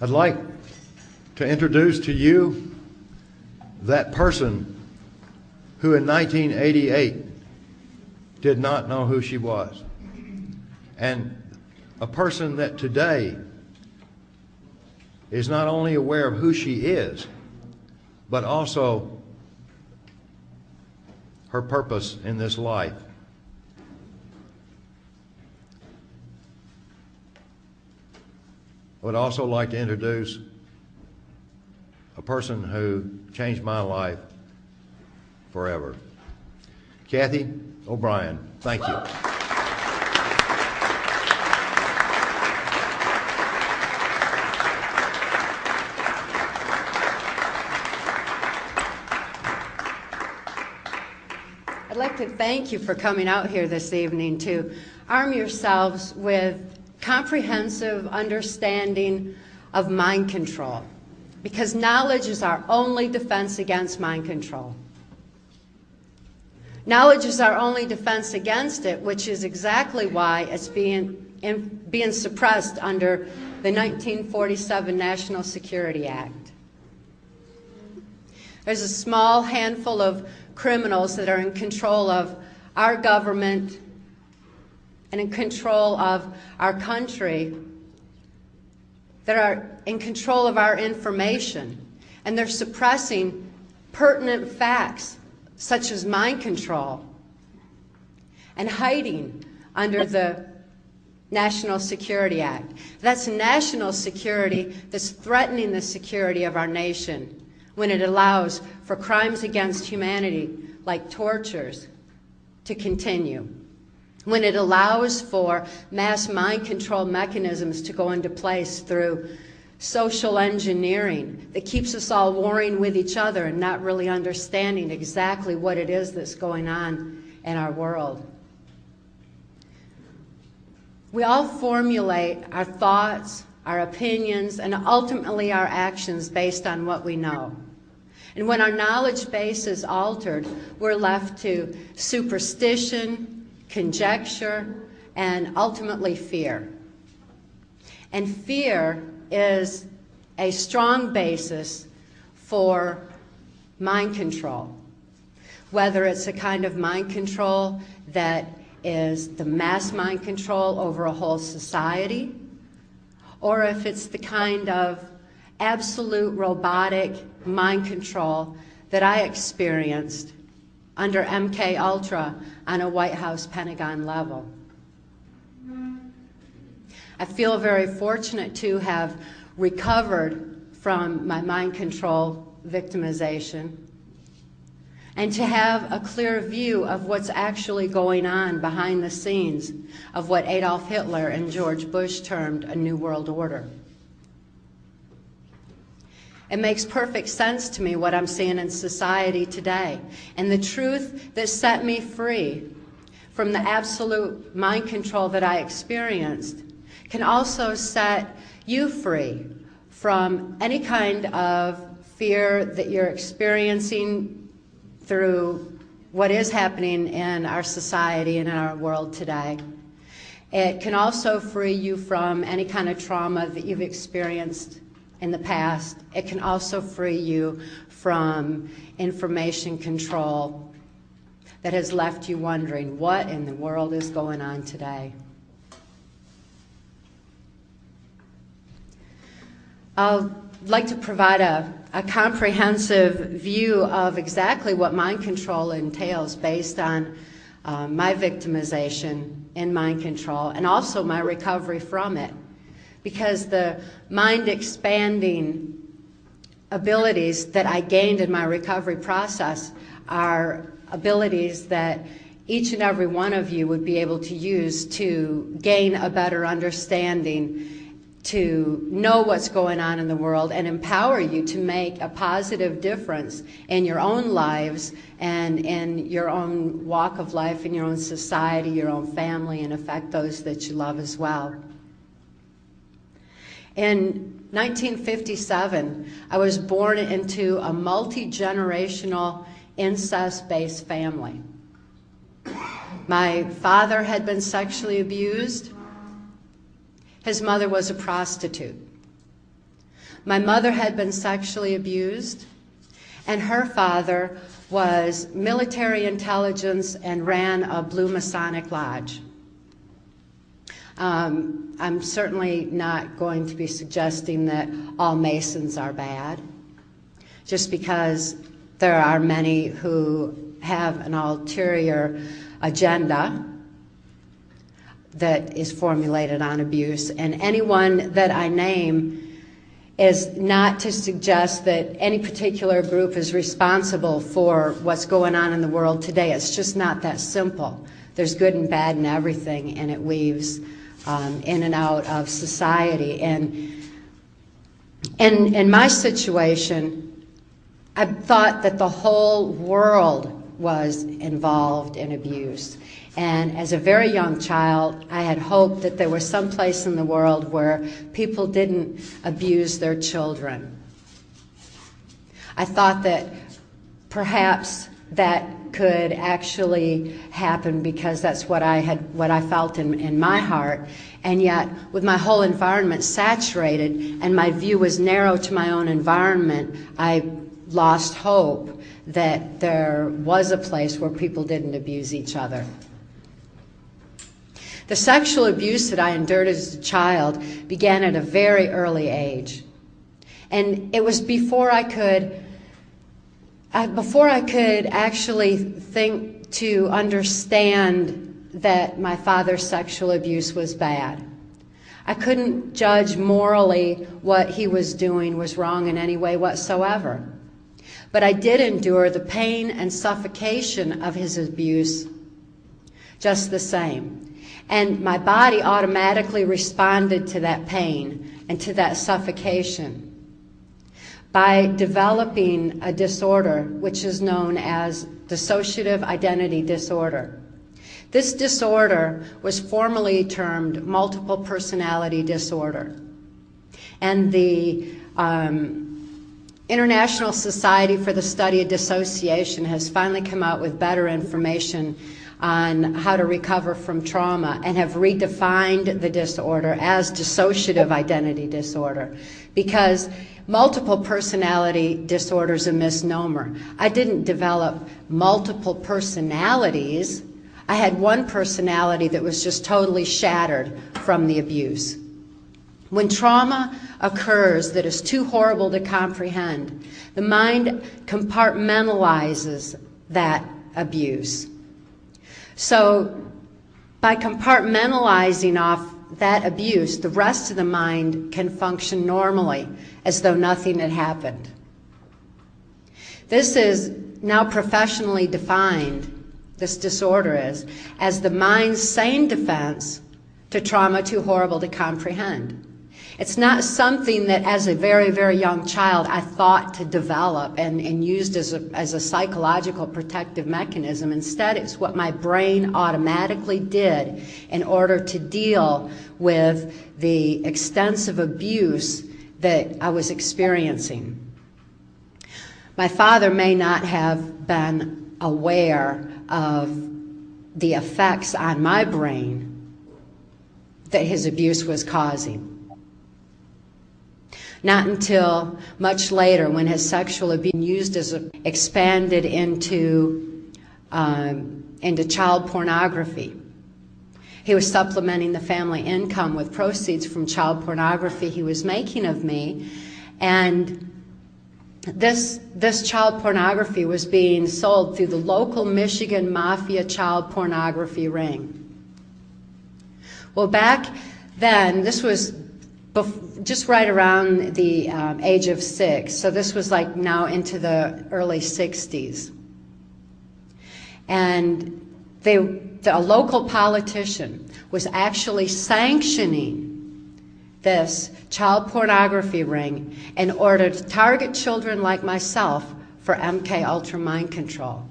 I'd like to introduce to you that person who in 1988 did not know who she was, and a person that today is not only aware of who she is, but also her purpose in this life. I would also like to introduce a person who changed my life forever. Cathy OBrien, thank you. I'd like to thank you for coming out here this evening to arm yourselves with comprehensive understanding of mind control, because knowledge is our only defense against mind control. Knowledge is our only defense against it, which is exactly why it's being suppressed under the 1947 National Security Act. There's a small handful of criminals that are in control of our government and in control of our country, that are in control of our information, and they're suppressing pertinent facts such as mind control and hiding under the National Security Act. That's national security that's threatening the security of our nation when it allows for crimes against humanity like tortures to continue, when it allows for mass mind control mechanisms to go into place through social engineering that keeps us all warring with each other and not really understanding exactly what it is that's going on in our world. We all formulate our thoughts, our opinions, and ultimately our actions based on what we know. And when our knowledge base is altered, we're left to superstition, conjecture, and ultimately fear. And fear is a strong basis for mind control, whether it's a kind of mind control that is the mass mind control over a whole society, or if it's the kind of absolute robotic mind control that I experienced under MK Ultra on a White House Pentagon level. I feel very fortunate to have recovered from my mind control victimization and to have a clear view of what's actually going on behind the scenes of what Adolf Hitler and George Bush termed a New World Order. It makes perfect sense to me what I'm seeing in society today, and the truth that set me free from the absolute mind control that I experienced can also set you free from any kind of fear that you're experiencing through what is happening in our society and in our world today. It can also free you from any kind of trauma that you've experienced in the past. It can also free you from information control that has left you wondering what in the world is going on today. I'd like to provide a comprehensive view of exactly what mind control entails based on my victimization in mind control and also my recovery from it. Because the mind-expanding abilities that I gained in my recovery process are abilities that each and every one of you would be able to use to gain a better understanding, to know what's going on in the world, and empower you to make a positive difference in your own lives and in your own walk of life, in your own society, your own family, and affect those that you love as well. In 1957, I was born into a multi-generational incest-based family. My father had been sexually abused. His mother was a prostitute. My mother had been sexually abused, and her father was military intelligence and ran a Blue Masonic Lodge. I'm certainly not going to be suggesting that all Masons are bad, just because there are many who have an ulterior agenda that is formulated on abuse, and anyone that I name is not to suggest that any particular group is responsible for what's going on in the world today. It's just not that simple. There's good and bad in everything, and it weaves in and out of society. And in my situation, I thought that the whole world was involved in abuse. And as a very young child, I had hoped that there was some place in the world where people didn't abuse their children. I thought that perhaps that could actually happen because that's what I felt in my heart. And yet, with my whole environment saturated and my view was narrow to my own environment, I lost hope that there was a place where people didn't abuse each other. The sexual abuse that I endured as a child began at a very early age. And it was before I could actually think to understand that my father's sexual abuse was bad. I couldn't judge morally what he was doing was wrong in any way whatsoever. But I did endure the pain and suffocation of his abuse just the same. And my body automatically responded to that pain and to that suffocation by developing a disorder which is known as dissociative identity disorder. This disorder was formally termed multiple personality disorder. And the International Society for the Study of Dissociation has finally come out with better information on how to recover from trauma and have redefined the disorder as dissociative identity disorder, because multiple personality disorder is a misnomer. I didn't develop multiple personalities. I had one personality that was just totally shattered from the abuse. When trauma occurs that is too horrible to comprehend, the mind compartmentalizes that abuse. So by compartmentalizing off that abuse, the rest of the mind can function normally as though nothing had happened. This is now professionally defined, this disorder is, as the mind's sane defense to trauma too horrible to comprehend. It's not something that as a very, very young child I thought to develop and used as a psychological protective mechanism. Instead, it's what my brain automatically did in order to deal with the extensive abuse that I was experiencing. My father may not have been aware of the effects on my brain that his abuse was causing. Not until much later, when his sexual abuse used as expanded into child pornography. He was supplementing the family income with proceeds from child pornography he was making of me, and this child pornography was being sold through the local Michigan Mafia child pornography ring. Well, back then, this was just right around the age of 6, so this was like now into the early 60s. And a local politician was actually sanctioning this child pornography ring in order to target children like myself for MK Ultra mind control.